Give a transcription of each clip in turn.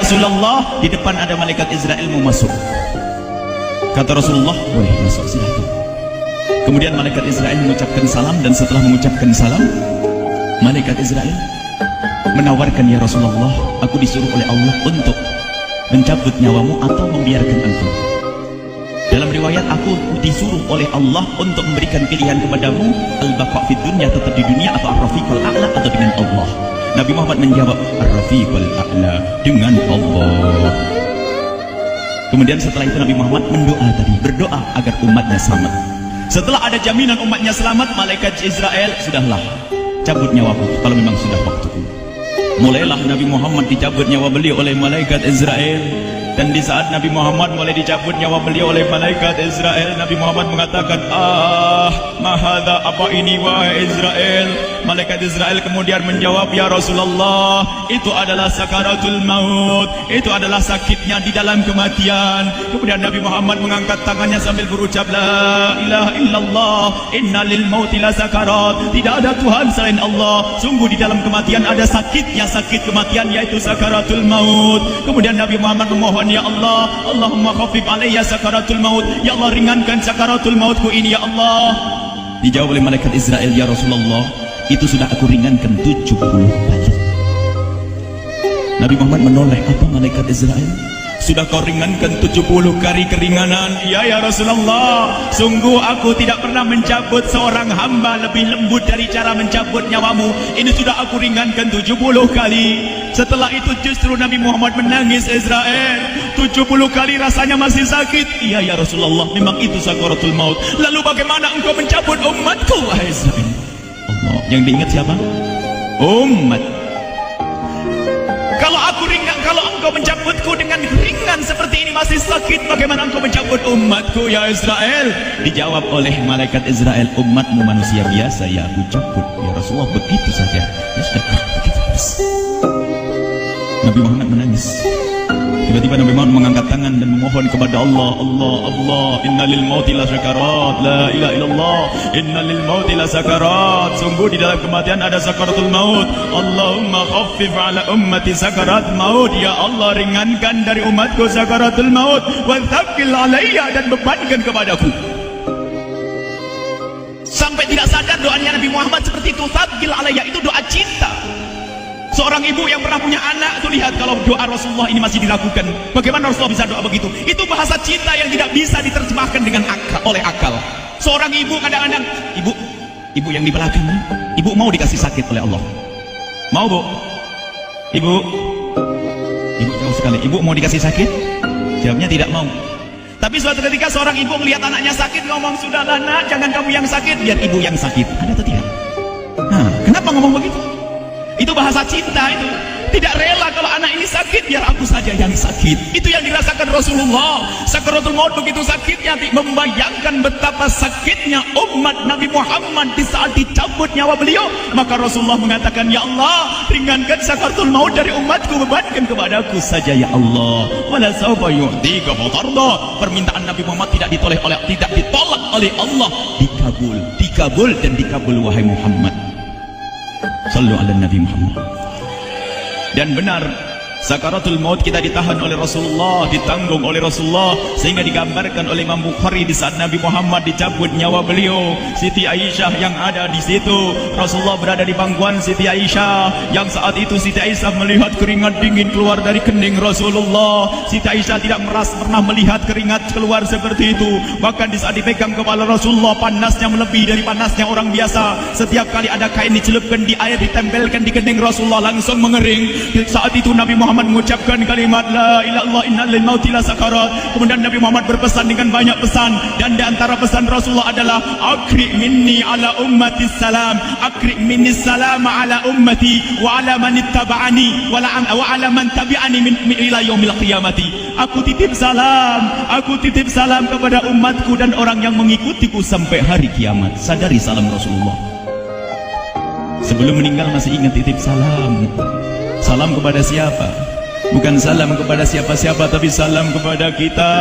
Rasulullah, di depan ada malaikat Israel mau masuk. Kata Rasulullah, boleh masuk, silakan. Kemudian malaikat Israel mengucapkan salam, dan setelah mengucapkan salam, malaikat Israel menawarkan, ya Rasulullah, aku disuruh oleh Allah untuk mencabut nyawamu atau membiarkan engkau. Dalam riwayat, aku disuruh oleh Allah untuk memberikan pilihan kepadamu, al-baqa fid dunya, tetap di dunia, atau ar-rafiqul a'la, atau dengan Allah. Nabi Muhammad menjawab, ar-rafiqul a'la, dengan Allah. Kemudian setelah itu Nabi Muhammad berdoa agar umatnya selamat. Setelah ada jaminan umatnya selamat, malaikat Israel, sudahlah, cabut nyawaku kalau memang sudah waktuku. Mulailah Nabi Muhammad dicabut nyawa beliau oleh malaikat Israel. Dan di saat Nabi Muhammad mulai dicabut nyawa beliau oleh malaikat Israel, Nabi Muhammad mengatakan, mahadha, apa ini wahai Israel? Malaikat Israel kemudian menjawab, ya Rasulullah, itu adalah sakaratul maut, itu adalah sakitnya di dalam kematian. Kemudian Nabi Muhammad mengangkat tangannya sambil berucap, la ilaha illallah, inna lil mauti la sakarat, tidak ada Tuhan selain Allah, sungguh di dalam kematian ada sakitnya, sakit kematian, yaitu sakaratul maut. Kemudian Nabi Muhammad memohon, ya Allah, Allahumma khafif alayya sakaratul maut, ya Allah, ringankan sakaratul mautku ini, ya Allah. Dijawab oleh malaikat Israel, ya Rasulullah, itu sudah aku ringankan 70 kali. Nabi Muhammad menoleh, apa malaikat Israel? Sudah kau ringankan 70 kali keringanan? Ya Rasulullah, sungguh aku tidak pernah mencabut seorang hamba lebih lembut dari cara mencabut nyawamu. Ini sudah aku ringankan 70 kali. Setelah itu justru Nabi Muhammad menangis, Israel, 70 kali rasanya masih sakit. Iya ya Rasulullah, memang itu sakaratul maut. Lalu bagaimana engkau mencabut umatku, wahai Israel? Allah, yang diingat siapa? Umat. Kalau engkau mencabutku dengan ringan seperti ini masih sakit, bagaimana engkau mencabut umatku, ya Israel? Dijawab oleh malaikat Israel, umatmu manusia biasa, ya aku cabut, ya Rasulullah, begitu saja. Ya sudah, begitu. Nabi Muhammad menangis. Tiba-tiba Nabi Muhammad mengangkat tangan dan memohon kepada Allah, Allah, inna lil mauti la sakarat, la ilaha illallah, inna lil mauti la sakarat, sungguh di dalam kematian ada sakaratul maut. Allahumma khaffif ala ummati sakarat maut, ya Allah, ringankan dari umatku sakaratul maut, wa thaqqil alayya, dan bebankan kepadaku. Sampai tidak sadar doanya Nabi Muhammad seperti itu, thaqqil alayya, itu doa cinta. Seorang ibu yang pernah punya anak itu, lihat kalau doa Rasulullah ini masih dilakukan, bagaimana Rasulullah bisa doa begitu? Itu bahasa cinta yang tidak bisa diterjemahkan dengan oleh akal. Seorang ibu kadang-kadang, ibu yang di belakang, ibu mau dikasih sakit oleh Allah? Mau, Bu? Ibu jauh sekali, ibu mau dikasih sakit? Jawabnya tidak mau. Tapi suatu ketika seorang ibu melihat anaknya sakit, ngomong, sudahlah nak, jangan kamu yang sakit, biar ibu yang sakit. Ada atau tidak? Nah, kenapa ngomong begitu? Itu bahasa cinta itu. Tidak rela kalau anak ini sakit, biar aku saja yang sakit. Itu yang dirasakan Rasulullah. Sakaratul maut begitu sakitnya, membayangkan betapa sakitnya umat Nabi Muhammad di saat dicabut nyawa beliau. Maka Rasulullah mengatakan, ya Allah, ringankan sakaratul maut dari umatku, bebankan kepadaku saja, ya Allah. Wala sawfa yu'tika fatarda. Permintaan Nabi Muhammad tidak ditolak oleh Allah, dikabul dan dikabul, wahai Muhammad. Sallu ala Nabi Muhammad. Dan benar, sakaratul maut kita ditahan oleh Rasulullah, ditanggung oleh Rasulullah, sehingga digambarkan oleh Imam Bukhari di saat Nabi Muhammad dicabut nyawa beliau, Siti Aisyah yang ada di situ. Rasulullah berada di pangkuan Siti Aisyah, yang saat itu Siti Aisyah melihat keringat dingin keluar dari kening Rasulullah. Siti Aisyah tidak pernah melihat keringat keluar seperti itu. Bahkan di saat dipegang kepala Rasulullah, panasnya melebihi dari panasnya orang biasa. Setiap kali ada kain dicelupkan di air, ditempelkan di kening Rasulullah, langsung mengering. Saat itu Nabi Muhammad mengucapkan kalimat la ilaha illallah, innal lil mauti la sakarat. Kemudian Nabi Muhammad berpesan dengan banyak pesan, dan di antara pesan Rasulullah adalah akri minni ala ummati salam, akri minni salam ala ummati wa ala man ittaba'ani wa ala man tabi'ani min ila yaumil qiyamati. Aku titip salam kepada umatku dan orang yang mengikutiku sampai hari kiamat. Sadari salam Rasulullah. Sebelum meninggal masih ingat titip salam. Salam kepada siapa? Bukan salam kepada siapa-siapa, tapi salam kepada kita.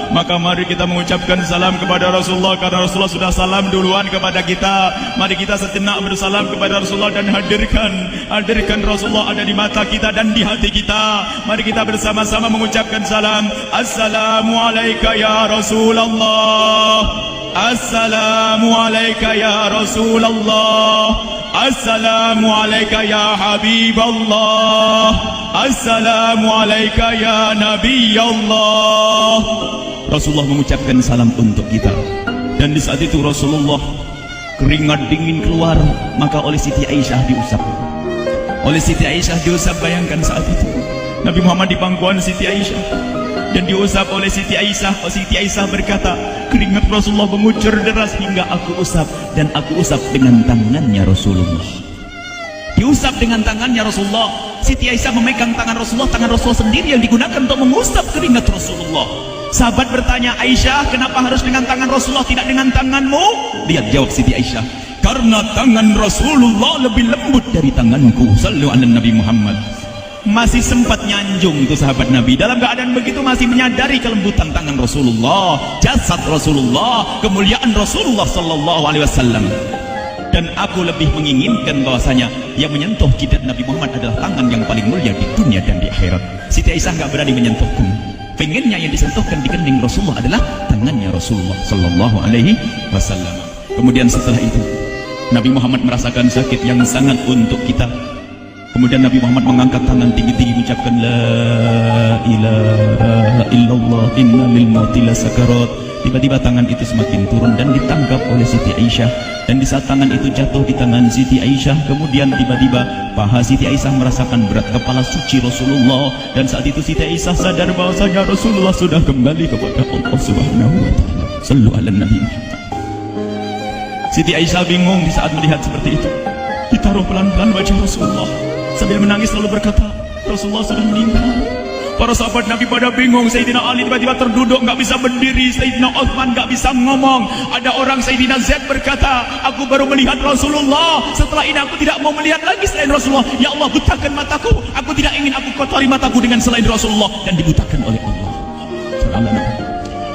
Maka mari kita mengucapkan salam kepada Rasulullah, karena Rasulullah sudah salam duluan kepada kita. Mari kita sejenak bersalam kepada Rasulullah dan hadirkan Rasulullah ada di mata kita dan di hati kita. Mari kita bersama-sama mengucapkan salam. Assalamualaikum ya Rasulullah. Assalamualaikum ya Rasulullah. Assalamualaikum ya Habiballah. Assalamualaikum ya Nabi Allah. Rasulullah mengucapkan salam untuk kita. Dan di saat itu Rasulullah keringat dingin keluar, maka oleh Siti Aisyah diusap. Oleh Siti Aisyah diusap, bayangkan saat itu Nabi Muhammad di pangkuan Siti Aisyah dan diusap oleh Siti Aisyah. Siti Aisyah berkata, keringat Rasulullah mengucur deras hingga aku usap, dan aku usap dengan tangannya Rasulullah. Diusap dengan tangannya Rasulullah. Siti Aisyah memegang tangan Rasulullah sendiri yang digunakan untuk mengusap keringat Rasulullah. Sahabat bertanya, Aisyah, kenapa harus dengan tangan Rasulullah, tidak dengan tanganmu? Lihat jawab Siti Aisyah, karena tangan Rasulullah lebih lembut dari tanganku. Sallu ala Nabi Muhammad. Masih sempat nyanjung tuh sahabat Nabi, dalam keadaan begitu masih menyadari kelembutan tangan Rasulullah, jasad Rasulullah, kemuliaan Rasulullah sallallahu alaihi wasallam. Dan aku lebih menginginkan bahwasanya yang menyentuh jidat Nabi Muhammad adalah tangan yang paling mulia di dunia dan di akhirat. Siti Aisyah nggak berani menyentuhku. Pengennya yang disentuhkan di kening Rasulullah adalah tangannya Rasulullah sallallahu alaihi wasallam. Kemudian setelah itu Nabi Muhammad merasakan sakit yang sangat untuk kita. Kemudian Nabi Muhammad mengangkat tangan tinggi-tinggi mengucapkan la ilaha illallah inna lil mauti lasakarat. Tiba-tiba tangan itu semakin turun dan ditangkap oleh Siti Aisyah. Dan di saat tangan itu jatuh di tangan Siti Aisyah, kemudian tiba-tiba paha Siti Aisyah merasakan berat kepala suci Rasulullah. Dan saat itu Siti Aisyah sadar bahwasanya Rasulullah sudah kembali kepada Allah Subhanahu wa taala. Sallu ala Nabi Muhammad. Siti Aisyah bingung di saat melihat seperti itu. Ditaruh pelan-pelan wajah Rasulullah sambil menangis lalu berkata, Rasulullah sudah meninggal. Para sahabat Nabi pada bingung. Sayyidina Ali tiba-tiba terduduk, nggak bisa berdiri. Sayyidina Utsman nggak bisa ngomong. Ada orang, Sayyidina Zaid berkata, aku baru melihat Rasulullah, setelah ini aku tidak mau melihat lagi selain Rasulullah. Ya Allah, butakan mataku, aku tidak ingin aku kotori mataku dengan selain Rasulullah. Dan dibutakan oleh Allah.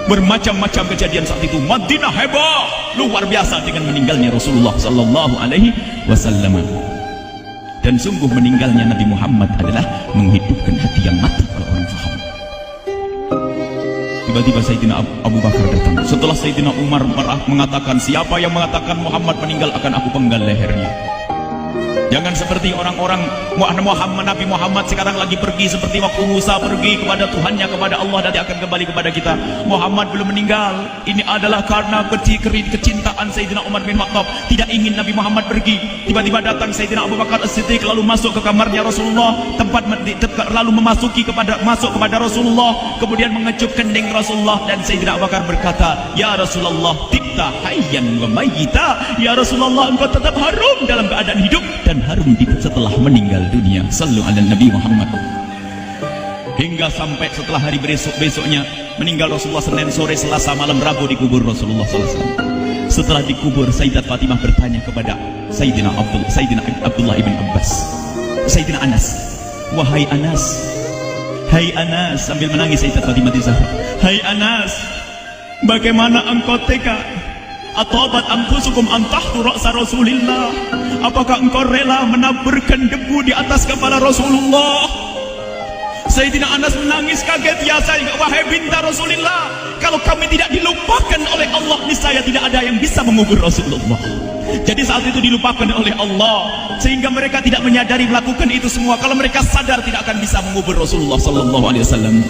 Bermacam-macam kejadian saat itu. Madinah heboh luar biasa dengan meninggalnya Rasulullah sallallahu alaihi wasallam. Dan sungguh meninggalnya Nabi Muhammad adalah menghidupkan hati yang mati kalau orang faham. Tiba-tiba Sayyidina Abu Bakar datang. Setelah Sayyidina Umar mengatakan, siapa yang mengatakan Muhammad meninggal akan aku penggal lehernya. Jangan seperti orang-orang Nabi Muhammad sekarang lagi pergi seperti waktu Musa pergi kepada Tuhannya, kepada Allah, dan dia akan kembali kepada kita. Muhammad belum meninggal. Ini adalah karena kecintaan Sayyidina Umar bin Khattab, tidak ingin Nabi Muhammad pergi. Tiba-tiba datang Sayyidina Abu Bakar As-Siddiq lalu masuk ke kamarnya Rasulullah, lalu masuk kepada Rasulullah, kemudian mengecup kening Rasulullah. Dan Sayyidina Abu Bakar berkata, ya Rasulullah, tibta hayyan wa mayyita. Ya Rasulullah, engkau tetap harum dalam keadaan hidup dan harum setelah meninggal dunia. Sallu ala Nabi Muhammad. Hingga sampai setelah hari besoknya meninggal Rasulullah, Senin sore, Selasa malam, Rabu dikubur Rasulullah SAW. Setelah dikubur, Sayyidat Fatimah bertanya kepada Sayyidina Abdullah ibn Abbas, Sayyidina Anas, wahai Anas, hai Anas, sambil menangis Sayyidat Fatimah Zahra, hai Anas, bagaimana engkau tega? Atabat anfusukum an tahtu ra'sa Rasulillah. Apakah engkau rela menaburkan debu di atas kepala Rasulullah? Sayyidina Anas menangis kaget, ya saya, wahai binta Rasulillah, kalau kami tidak dilupakan oleh Allah, niscaya tidak ada yang bisa mengubur Rasulullah. Jadi saat itu dilupakan oleh Allah, sehingga mereka tidak menyadari melakukan itu semua. Kalau mereka sadar, tidak akan bisa mengubur Rasulullah sallallahu alaihi wasallam.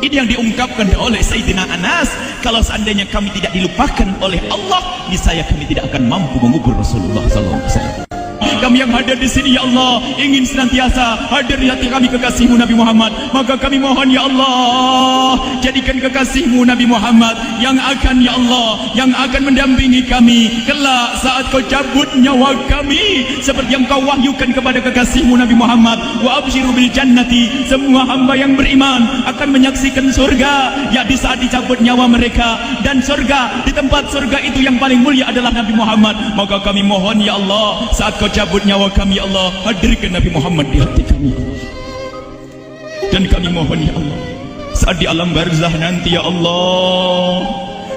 Ini yang diungkapkan oleh Sayyidina Anas. Kalau seandainya kami tidak dilupakan oleh Allah, niscaya kami tidak akan mampu mengubur Rasulullah sallallahu alaihi wasallam. Kami yang hadir di sini, ya Allah, ingin senantiasa hadir di hati kami kekasihmu Nabi Muhammad. Maka kami mohon, ya Allah, jadikan kekasihmu Nabi Muhammad yang akan, ya Allah, yang akan mendampingi kami kelak saat kau cabut nyawa kami, seperti yang kau wahyukan kepada kekasihmu Nabi Muhammad. Wa abshiru bil jannati, semua hamba yang beriman akan menyaksikan surga, ya di saat dicabut nyawa mereka. Dan surga, di tempat surga itu yang paling mulia adalah Nabi Muhammad. Maka kami mohon, ya Allah, saat kau cabut nyawa kami, ya Allah, hadirkan Nabi Muhammad di hati kami, ya Allah. Dan kami mohon ya Allah, saat di alam barzah nanti ya Allah,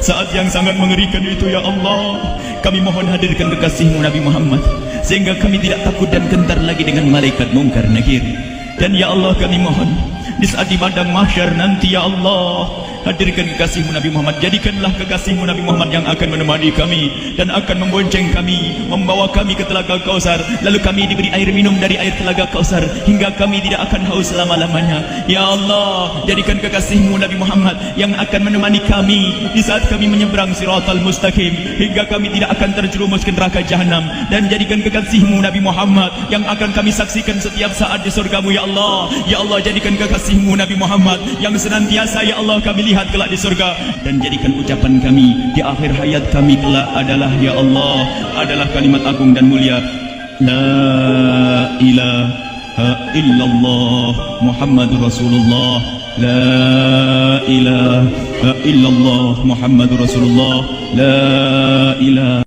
saat yang sangat mengerikan itu ya Allah, kami mohon hadirkan kekasih-Mu Nabi Muhammad, sehingga kami tidak takut dan gentar lagi dengan malaikat mungkar nakir. Dan ya Allah kami mohon, di saat di padang mahsyar nanti ya Allah, hadirkan kekasih-Mu Nabi Muhammad. Jadikanlah kekasih-Mu Nabi Muhammad yang akan menemani kami dan akan membonceng kami, membawa kami ke telaga Kausar. Lalu kami diberi air minum dari air telaga Kausar hingga kami tidak akan haus selama-lamanya. Ya Allah, jadikan kekasih-Mu Nabi Muhammad yang akan menemani kami di saat kami menyeberang Siratal Mustaqim hingga kami tidak akan terjerumus ke neraka Jahanam. Dan jadikan kekasih-Mu Nabi Muhammad yang akan kami saksikan setiap saat di surga-Mu ya Allah. Ya Allah, jadikan kekasih-Mu Nabi Muhammad yang senantiasa ya Allah kami lihat kelak di surga. Dan jadikan ucapan kami di akhir hayat kami kelak adalah ya Allah, adalah kalimat agung dan mulia, La ilaha illallah Muhammadur Rasulullah, La ilaha illallah Muhammadur Rasulullah, La ilaha